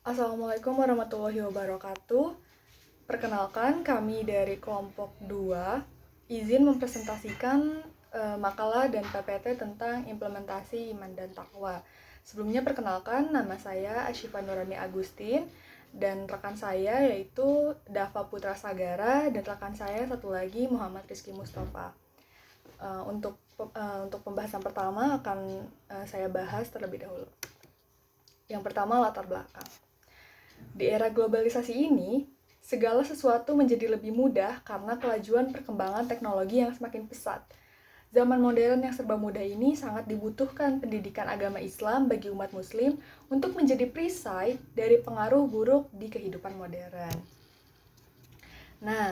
Assalamualaikum warahmatullahi wabarakatuh. Perkenalkan, kami dari kelompok 2 izin mempresentasikan makalah dan PPT tentang implementasi iman dan takwa. Sebelumnya perkenalkan, nama saya Asyifa Nurani Agustin dan rekan saya yaitu Dava Putra Sagara dan rekan saya satu lagi Muhammad Rizky Mustafa. Untuk pembahasan pertama akan saya bahas terlebih dahulu. Yang pertama, latar belakang. Di era globalisasi ini, segala sesuatu menjadi lebih mudah karena kelajuan perkembangan teknologi yang semakin pesat. Zaman modern yang serba mudah ini sangat dibutuhkan pendidikan agama Islam bagi umat muslim untuk menjadi perisai dari pengaruh buruk di kehidupan modern. Nah,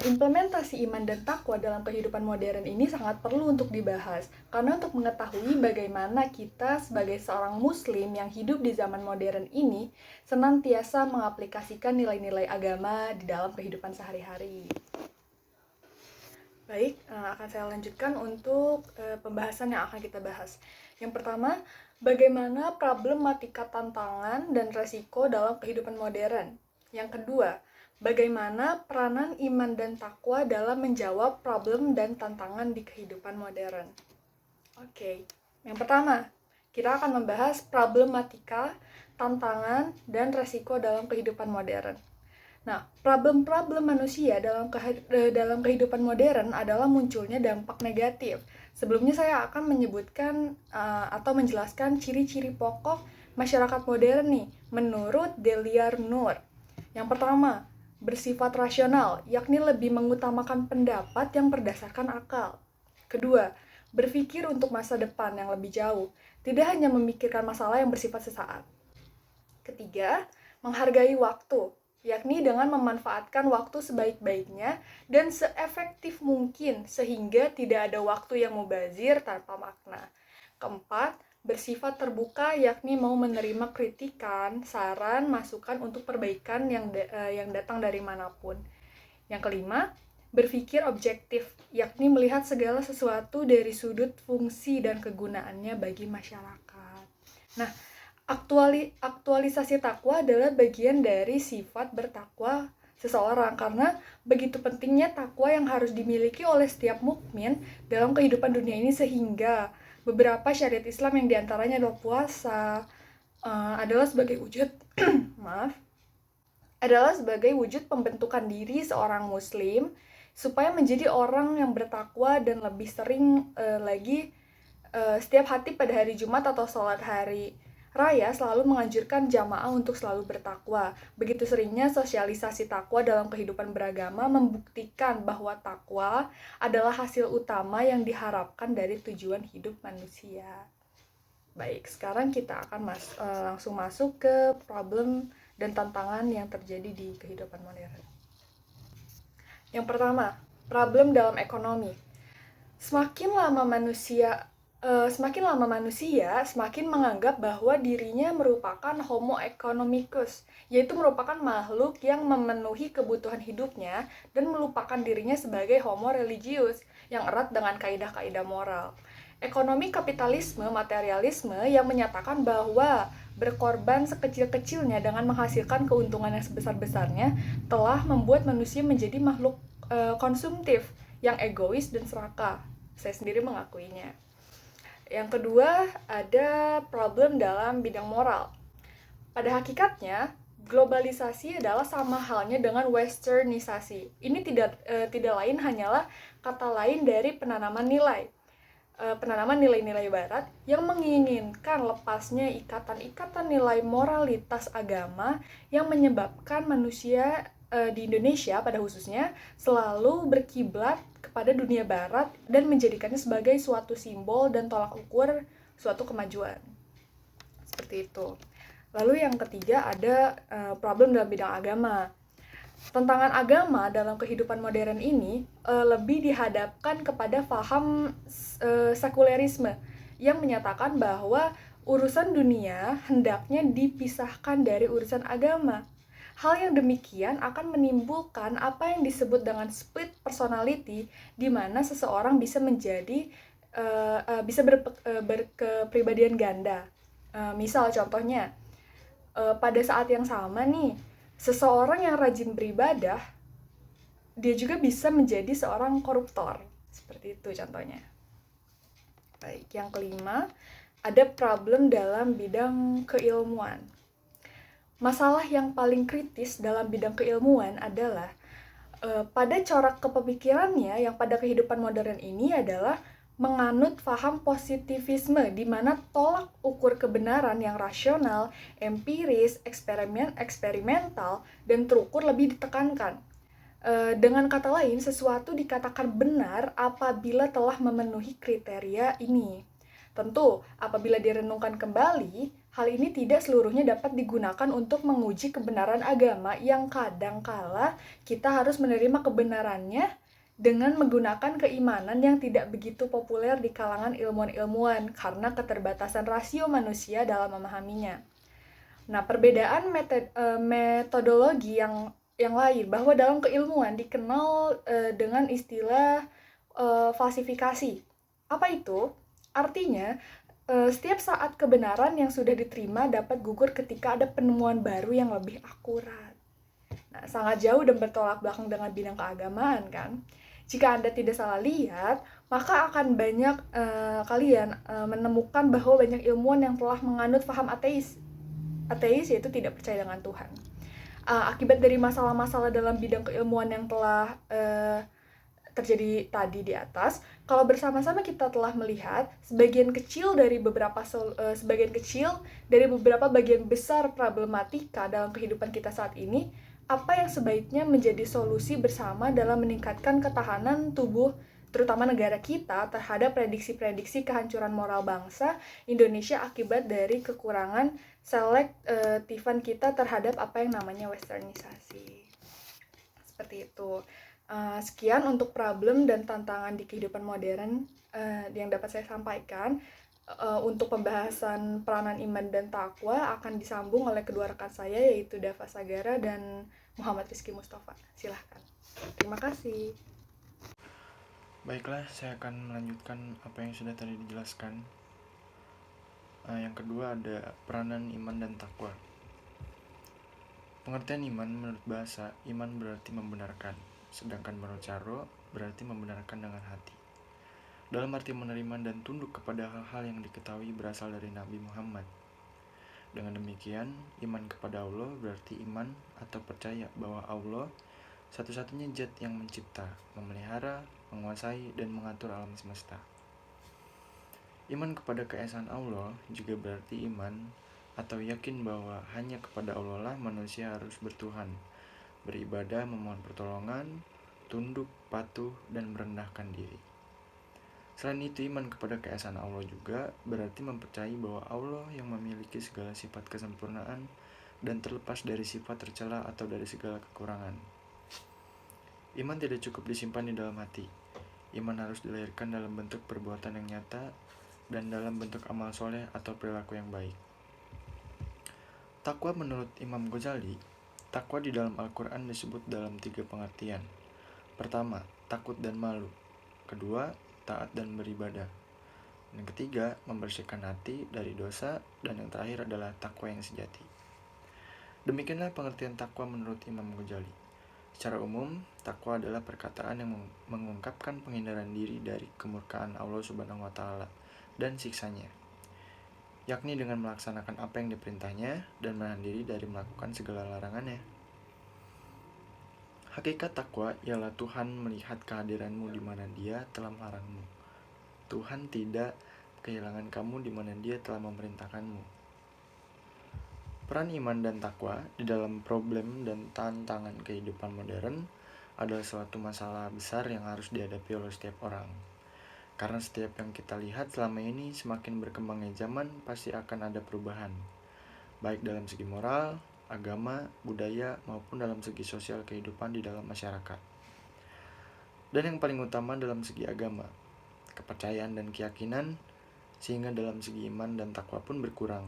implementasi iman dan takwa dalam kehidupan modern ini sangat perlu untuk dibahas. Karena untuk mengetahui bagaimana kita sebagai seorang muslim yang hidup di zaman modern ini senantiasa mengaplikasikan nilai-nilai agama di dalam kehidupan sehari-hari. Baik, akan saya lanjutkan untuk pembahasan yang akan kita bahas. Yang pertama, bagaimana problematika tantangan dan resiko dalam kehidupan modern. Yang kedua, bagaimana peranan iman dan takwa dalam menjawab problem dan tantangan di kehidupan modern. Oke, yang pertama, kita akan membahas problematika, tantangan, dan resiko dalam kehidupan modern. Nah, problem-problem manusia dalam kehidupan modern adalah munculnya dampak negatif. Sebelumnya saya akan menyebutkan atau menjelaskan ciri-ciri pokok masyarakat modern nih, menurut Deliar Nur. Yang pertama, bersifat rasional, yakni lebih mengutamakan pendapat yang berdasarkan akal. Kedua, berpikir untuk masa depan yang lebih jauh, tidak hanya memikirkan masalah yang bersifat sesaat. Ketiga, menghargai waktu, yakni dengan memanfaatkan waktu sebaik-baiknya dan seefektif mungkin sehingga tidak ada waktu yang mubazir tanpa makna. Keempat, bersifat terbuka, yakni mau menerima kritikan, saran, masukan untuk perbaikan yang datang dari manapun. Yang kelima, berpikir objektif, yakni melihat segala sesuatu dari sudut fungsi dan kegunaannya bagi masyarakat. Nah, aktualisasi takwa adalah bagian dari sifat bertakwa seseorang karena begitu pentingnya takwa yang harus dimiliki oleh setiap mukmin dalam kehidupan dunia ini sehingga beberapa syariat Islam yang diantaranya adalah puasa adalah sebagai wujud adalah sebagai wujud pembentukan diri seorang muslim supaya menjadi orang yang bertakwa dan lebih sering lagi setiap hati pada hari Jumat atau sholat hari raya selalu menganjurkan jamaah untuk selalu bertakwa. Begitu seringnya sosialisasi takwa dalam kehidupan beragama membuktikan bahwa takwa adalah hasil utama yang diharapkan dari tujuan hidup manusia. Baik, sekarang kita akan langsung masuk ke problem dan tantangan yang terjadi di kehidupan modern. Yang pertama, problem dalam ekonomi. Semakin lama manusia semakin menganggap bahwa dirinya merupakan homo economicus, yaitu merupakan makhluk yang memenuhi kebutuhan hidupnya dan melupakan dirinya sebagai homo religius yang erat dengan kaidah-kaidah moral. Ekonomi kapitalisme materialisme yang menyatakan bahwa berkorban sekecil-kecilnya dengan menghasilkan keuntungan yang sebesar-besarnya telah membuat manusia menjadi makhluk konsumtif yang egois dan serakah. Saya sendiri mengakuinya. Yang kedua, ada problem dalam bidang moral. Pada hakikatnya, globalisasi adalah sama halnya dengan westernisasi. Ini tidak lain hanyalah kata lain dari penanaman nilai-nilai barat yang menginginkan lepasnya ikatan-ikatan nilai moralitas agama yang menyebabkan manusia di Indonesia pada khususnya selalu berkiblat kepada dunia barat dan menjadikannya sebagai suatu simbol dan tolak ukur suatu kemajuan. Seperti itu. Lalu yang ketiga ada problem dalam bidang agama. Tantangan agama dalam kehidupan modern ini lebih dihadapkan kepada paham sekulerisme yang menyatakan bahwa urusan dunia hendaknya dipisahkan dari urusan agama. Hal yang demikian akan menimbulkan apa yang disebut dengan split personality, di mana seseorang bisa menjadi berkepribadian ganda. Misal contohnya, pada saat yang sama nih, seseorang yang rajin beribadah, dia juga bisa menjadi seorang koruptor. Seperti itu contohnya. Baik, yang kelima, ada problem dalam bidang keilmuan. Masalah yang paling kritis dalam bidang keilmuan adalah pada corak kepemikirannya yang pada kehidupan modern ini adalah menganut paham positivisme di mana tolak ukur kebenaran yang rasional, empiris, eksperimental, dan terukur lebih ditekankan. Dengan kata lain, sesuatu dikatakan benar apabila telah memenuhi kriteria ini. Tentu, apabila direnungkan kembali, hal ini tidak seluruhnya dapat digunakan untuk menguji kebenaran agama yang kadangkala kita harus menerima kebenarannya dengan menggunakan keimanan yang tidak begitu populer di kalangan ilmuwan-ilmuwan karena keterbatasan rasio manusia dalam memahaminya. Nah, perbedaan metodologi yang lain bahwa dalam keilmuan dikenal dengan istilah falsifikasi. Apa itu? Artinya, setiap saat kebenaran yang sudah diterima dapat gugur ketika ada penemuan baru yang lebih akurat. Nah, sangat jauh dan bertolak belakang dengan bidang keagamaan kan. Jika Anda tidak salah lihat, maka akan banyak kalian menemukan bahwa banyak ilmuwan yang telah menganut paham ateis. Ateis yaitu tidak percaya dengan Tuhan. Akibat dari masalah-masalah dalam bidang keilmuan yang telah terjadi tadi di atas, kalau bersama-sama kita telah melihat sebagian kecil dari beberapa bagian besar problematika dalam kehidupan kita saat ini, apa yang sebaiknya menjadi solusi bersama dalam meningkatkan ketahanan tubuh terutama negara kita terhadap prediksi-prediksi kehancuran moral bangsa Indonesia akibat dari kekurangan selektifan kita terhadap apa yang namanya westernisasi. Seperti itu. Sekian untuk problem dan tantangan di kehidupan modern yang dapat saya sampaikan. Untuk pembahasan peranan iman dan takwa akan disambung oleh kedua rekan saya yaitu Dava Sagara dan Muhammad Rizky Mustafa. Silahkan. Terima kasih. Baiklah, saya akan melanjutkan apa yang sudah tadi dijelaskan. Yang kedua ada peranan iman dan takwa. Pengertian iman menurut bahasa, iman berarti membenarkan, sedangkan menurut Caro berarti membenarkan dengan hati. Dalam arti menerima dan tunduk kepada hal-hal yang diketahui berasal dari Nabi Muhammad. Dengan demikian, iman kepada Allah berarti iman atau percaya bahwa Allah satu-satunya zat yang mencipta, memelihara, menguasai, dan mengatur alam semesta. Iman kepada keesaan Allah juga berarti iman atau yakin bahwa hanya kepada Allah lah manusia harus bertuhan, beribadah, memohon pertolongan, tunduk, patuh, dan merendahkan diri. Selain itu, iman kepada keesaan Allah juga berarti mempercayai bahwa Allah yang memiliki segala sifat kesempurnaan dan terlepas dari sifat tercela atau dari segala kekurangan. Iman tidak cukup disimpan di dalam hati. Iman harus dilahirkan dalam bentuk perbuatan yang nyata dan dalam bentuk amal soleh atau perilaku yang baik. Takwa menurut Imam Ghazali, takwa di dalam Al-Quran disebut dalam 3 pengertian. Pertama, takut dan malu. Kedua, taat dan beribadah. Yang ketiga, membersihkan hati dari dosa. Dan yang terakhir adalah takwa yang sejati. Demikianlah pengertian takwa menurut Imam Ghazali. Secara umum, takwa adalah perkataan yang mengungkapkan penghindaran diri dari kemurkaan Allah Subhanahu wa Ta'ala dan siksanya, yakni dengan melaksanakan apa yang diperintahnya dan menahan diri dari melakukan segala larangannya. Hakikat takwa ialah Tuhan melihat kehadiranmu di mana Dia telah melarangmu. Tuhan tidak kehilangan kamu di mana Dia telah memerintahkanmu. Peran iman dan takwa di dalam problem dan tantangan kehidupan modern adalah suatu masalah besar yang harus dihadapi oleh setiap orang. Karena setiap yang kita lihat selama ini semakin berkembangnya zaman pasti akan ada perubahan, baik dalam segi moral, agama, budaya, maupun dalam segi sosial kehidupan di dalam masyarakat. Dan yang paling utama dalam segi agama, kepercayaan dan keyakinan, sehingga dalam segi iman dan takwa pun berkurang.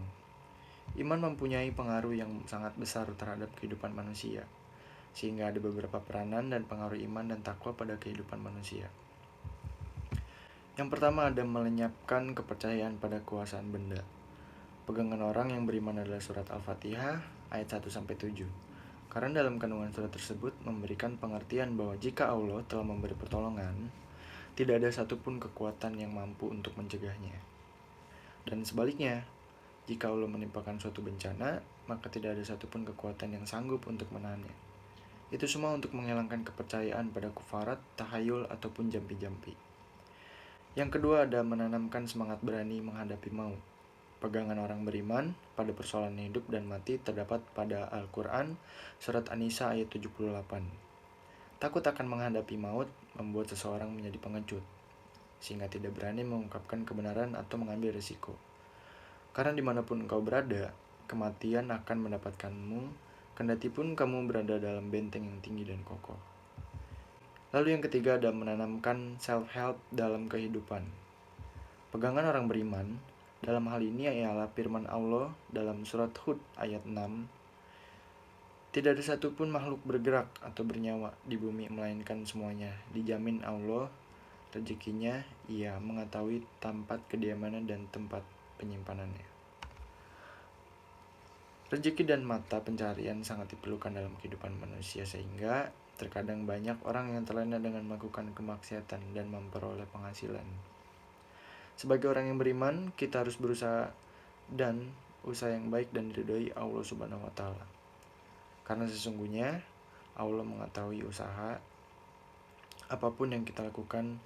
Iman mempunyai pengaruh yang sangat besar terhadap kehidupan manusia, sehingga ada beberapa peranan dan pengaruh iman dan takwa pada kehidupan manusia. Yang pertama ada melenyapkan kepercayaan pada kekuasaan benda. Pegangan orang yang beriman adalah surat Al-Fatihah ayat 1-7. Karena dalam kandungan surat tersebut memberikan pengertian bahwa jika Allah telah memberi pertolongan, tidak ada satupun kekuatan yang mampu untuk mencegahnya. Dan sebaliknya, jika Allah menimpakan suatu bencana, maka tidak ada satupun kekuatan yang sanggup untuk menahannya. Itu semua untuk menghilangkan kepercayaan pada kufarat, tahayul, ataupun jampi-jampi. Yang kedua ada menanamkan semangat berani menghadapi maut. Pegangan orang beriman pada persoalan hidup dan mati terdapat pada Al-Quran, surat An-Nisa ayat 78. Takut akan menghadapi maut membuat seseorang menjadi pengecut, sehingga tidak berani mengungkapkan kebenaran atau mengambil risiko. Karena dimanapun engkau berada, kematian akan mendapatkanmu, kendati pun kamu berada dalam benteng yang tinggi dan kokoh. Lalu yang ketiga ada menanamkan self-help dalam kehidupan. Pegangan orang beriman dalam hal ini ialah firman Allah dalam surat Hud ayat 6. Tidak ada satupun makhluk bergerak atau bernyawa di bumi melainkan semuanya dijamin Allah rezekinya, ia mengetahui tempat kediamannya dan tempat penyimpanannya. Rezeki dan mata pencaharian sangat diperlukan dalam kehidupan manusia sehingga terkadang banyak orang yang terlena dengan melakukan kemaksiatan dan memperoleh penghasilan. Sebagai orang yang beriman, kita harus berusaha dan usaha yang baik dan diridhoi Allah Subhanahu wa taala. Karena sesungguhnya Allah mengetahui usaha apapun yang kita lakukan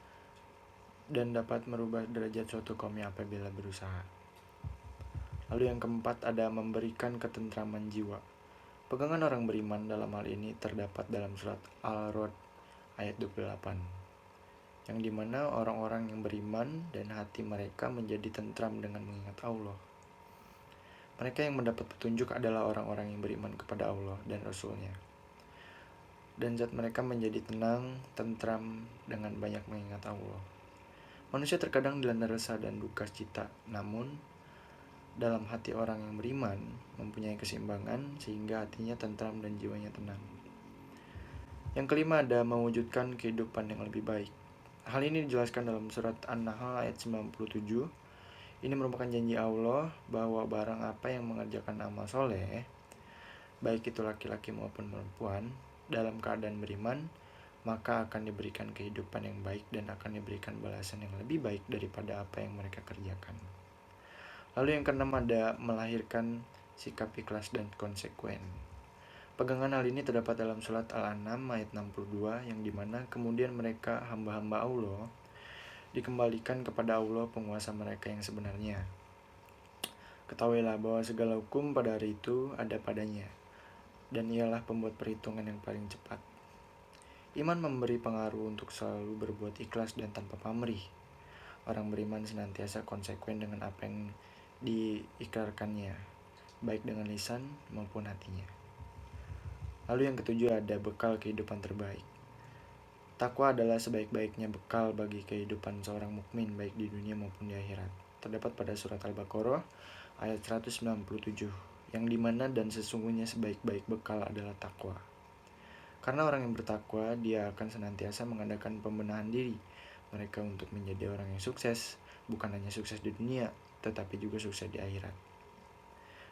dan dapat merubah derajat suatu kaum apabila berusaha. Lalu yang keempat ada memberikan ketentraman jiwa. Pegangan orang beriman dalam hal ini terdapat dalam surat Al-Rod ayat 28. Yang dimana orang-orang yang beriman dan hati mereka menjadi tentram dengan mengingat Allah. Mereka yang mendapat petunjuk adalah orang-orang yang beriman kepada Allah dan Rasul-Nya. Dan zat mereka menjadi tenang, tentram dengan banyak mengingat Allah. Manusia terkadang dilanda resah dan duka cita, namun dalam hati orang yang beriman mempunyai keseimbangan sehingga hatinya tentram dan jiwanya tenang. Yang kelima ada mewujudkan kehidupan yang lebih baik. Hal ini dijelaskan dalam surat An-Nahl ayat 97. Ini merupakan janji Allah bahwa barang apa yang mengerjakan amal soleh, baik itu laki-laki maupun perempuan, dalam keadaan beriman, maka akan diberikan kehidupan yang baik dan akan diberikan balasan yang lebih baik daripada apa yang mereka kerjakan. Lalu yang keenam ada melahirkan sikap ikhlas dan konsekuen. Pegangan hal ini terdapat dalam surat Al-An'am ayat 62 yang dimana kemudian mereka hamba-hamba Allah dikembalikan kepada Allah penguasa mereka yang sebenarnya. Ketahuilah bahwa segala hukum pada hari itu ada padanya, dan ialah pembuat perhitungan yang paling cepat. Iman memberi pengaruh untuk selalu berbuat ikhlas dan tanpa pamrih. Orang beriman senantiasa konsekuen dengan apa yang diikrarkannya, baik dengan lisan maupun hatinya. Lalu yang ketujuh ada bekal kehidupan terbaik. Takwa adalah sebaik-baiknya bekal bagi kehidupan seorang mukmin baik di dunia maupun di akhirat. Terdapat pada surat Al-Baqarah ayat 197, yang dimana dan sesungguhnya sebaik-baik bekal adalah takwa. Karena orang yang bertakwa, dia akan senantiasa mengadakan pembenahan diri mereka untuk menjadi orang yang sukses, bukan hanya sukses di dunia, tetapi juga sukses di akhirat.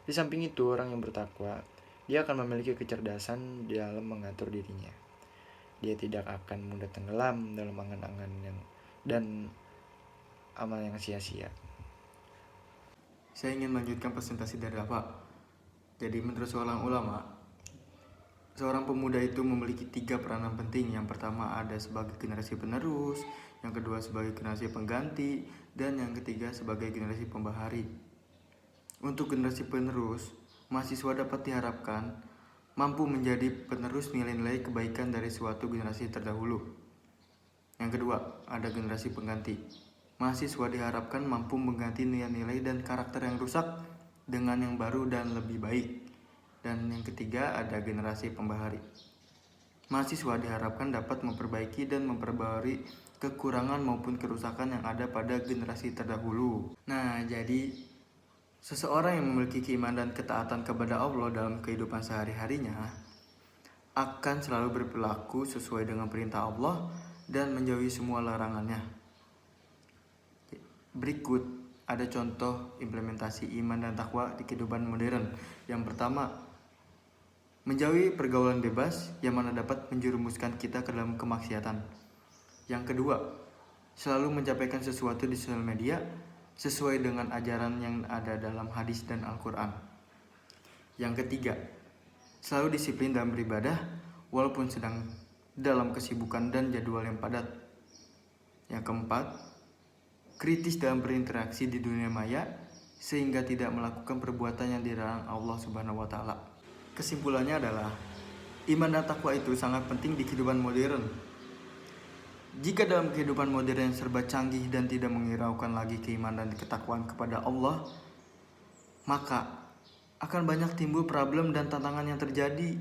Di samping itu, orang yang bertakwa, dia akan memiliki kecerdasan dalam mengatur dirinya. Dia tidak akan mudah tenggelam dalam angan-angan dan amal yang sia-sia. Saya ingin melanjutkan presentasi dari Bapak. Jadi menurut seorang ulama, seorang pemuda itu memiliki 3 peranan penting. Yang pertama ada sebagai generasi penerus, yang kedua sebagai generasi pengganti, dan yang ketiga sebagai generasi pembahari. Untuk generasi penerus, mahasiswa dapat diharapkan mampu menjadi penerus nilai-nilai kebaikan dari suatu generasi terdahulu. Yang kedua, ada generasi pengganti. Mahasiswa diharapkan mampu mengganti nilai-nilai dan karakter yang rusak dengan yang baru dan lebih baik. Dan yang ketiga, ada generasi pembahari. Mahasiswa diharapkan dapat memperbaiki dan memperbarui kekurangan maupun kerusakan yang ada pada generasi terdahulu. Nah, jadi seseorang yang memiliki keimanan dan ketaatan kepada Allah dalam kehidupan sehari-harinya akan selalu berperilaku sesuai dengan perintah Allah dan menjauhi semua larangannya. Berikut ada contoh implementasi iman dan takwa di kehidupan modern. Yang pertama, menjauhi pergaulan bebas yang mana dapat menjerumuskan kita ke dalam kemaksiatan. Yang kedua, selalu menyampaikan sesuatu di sosial media sesuai dengan ajaran yang ada dalam hadis dan Al-Quran. Yang ketiga, selalu disiplin dalam beribadah walaupun sedang dalam kesibukan dan jadwal yang padat. Yang keempat, kritis dalam berinteraksi di dunia maya sehingga tidak melakukan perbuatan yang dilarang Allah Subhanahu wa taala. Kesimpulannya adalah iman dan takwa itu sangat penting di kehidupan modern. Jika dalam kehidupan modern yang serba canggih dan tidak menghiraukan lagi keimanan dan ketakwaan kepada Allah, maka akan banyak timbul problem dan tantangan yang terjadi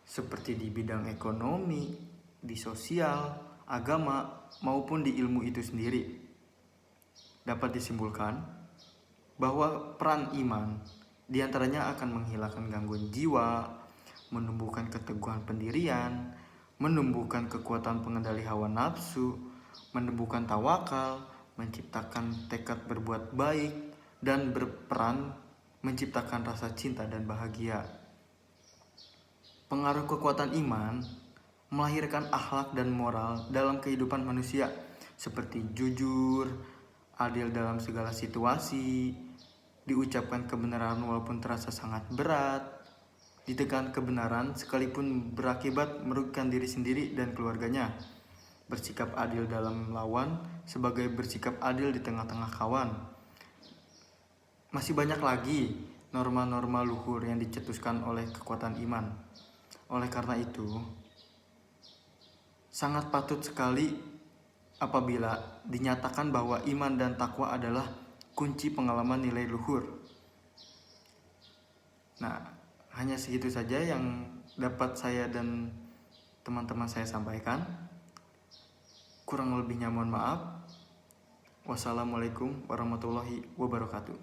seperti di bidang ekonomi, di sosial, agama, maupun di ilmu itu sendiri. Dapat disimpulkan bahwa peran iman diantaranya akan menghilangkan gangguan jiwa, menumbuhkan keteguhan pendirian, menumbuhkan kekuatan pengendali hawa nafsu, menumbuhkan tawakal, menciptakan tekad berbuat baik, dan berperan menciptakan rasa cinta dan bahagia. Pengaruh kekuatan iman melahirkan akhlak dan moral dalam kehidupan manusia seperti jujur, adil dalam segala situasi, diucapkan kebenaran walaupun terasa sangat berat, ditekan kebenaran sekalipun berakibat merugikan diri sendiri dan keluarganya, bersikap adil dalam lawan sebagai bersikap adil di tengah-tengah kawan. Masih banyak lagi norma-norma luhur yang dicetuskan oleh kekuatan iman. Oleh karena itu, sangat patut sekali apabila dinyatakan bahwa iman dan takwa adalah kunci pengalaman nilai luhur. Nah, hanya segitu saja yang dapat saya dan teman-teman saya sampaikan. Kurang lebihnya mohon maaf. Wassalamualaikum warahmatullahi wabarakatuh.